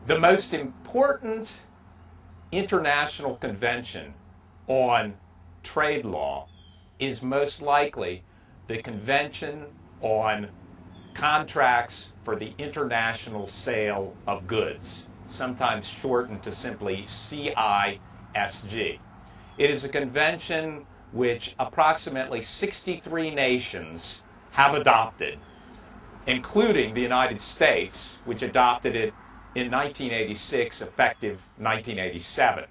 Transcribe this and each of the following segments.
The most important international convention on trade law is most likely the Convention on Contracts for the International Sale of Goods, sometimes shortened to simply CISG. It is a convention which approximately 63 nations have adopted, including the United States, which adopted it in 1986, effective 1987.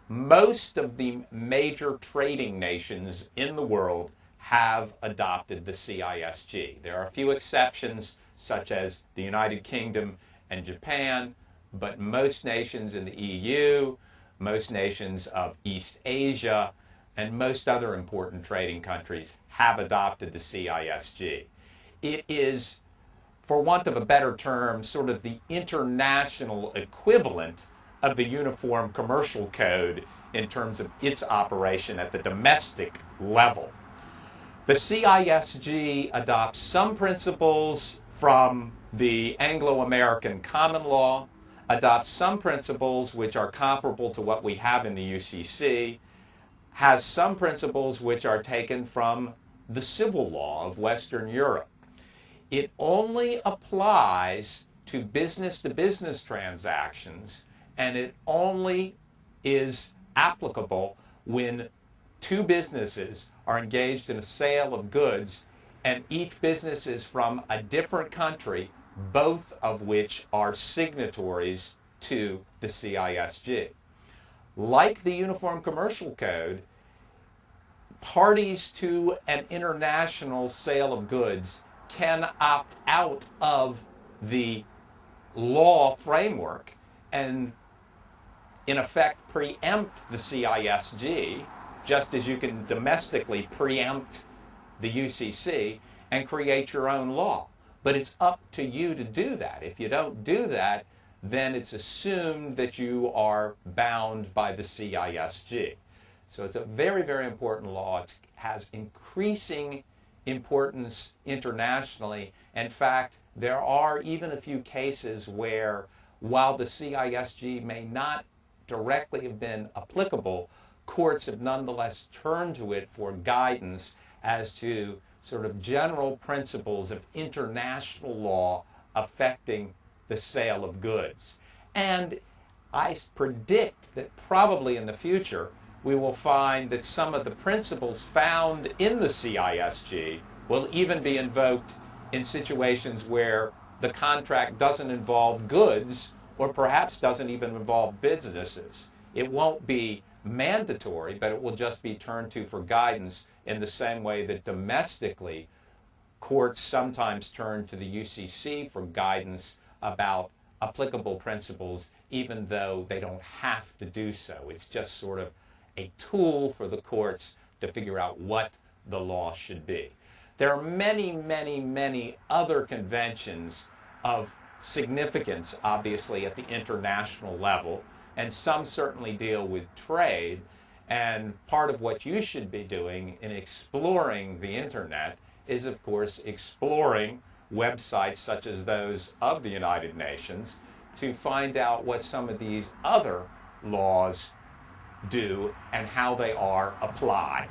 Most of the major trading nations in the world have adopted the CISG. There are a few exceptions, such as the United Kingdom and Japan, but most nations in the EU, most nations of East Asia, and most other important trading countries have adopted the CISG. It is, for want of a better term, sort of the international equivalent of the Uniform Commercial Code in terms of its operation at the domestic level. The CISG adopts some principles from the Anglo-American common law, adopts some principles which are comparable to what we have in the UCC, has some principles which are taken from the civil law of Western Europe. It only applies to business transactions, and it only is applicable when two businesses are engaged in a sale of goods and each business is from a different country, both of which are signatories to the CISG. Like the Uniform Commercial Code, parties to an international sale of goods can opt out of the law framework and in effect preempt the CISG, just as you can domestically preempt the UCC and create your own law. But it's up to you to do that. If you don't do that, then it's assumed that you are bound by the CISG. So it's a very, very important law. It has increasing importance internationally. In fact, there are even a few cases where, while the CISG may not directly have been applicable, courts have nonetheless turned to it for guidance as to sort of general principles of international law affecting the sale of goods. And I predict that probably in the future we will find that some of the principles found in the CISG will even be invoked in situations where the contract doesn't involve goods or perhaps doesn't even involve businesses. It won't be mandatory, but it will just be turned to for guidance in the same way that domestically courts sometimes turn to the UCC for guidance about applicable principles, even though they don't have to do so. It's just sort of a tool for the courts to figure out what the law should be. There are many, many, many other conventions of significance, obviously, at the international level, and some certainly deal with trade. And part of what you should be doing in exploring the internet is, of course, exploring websites such as those of the United Nations to find out what some of these other laws do and how they are applied.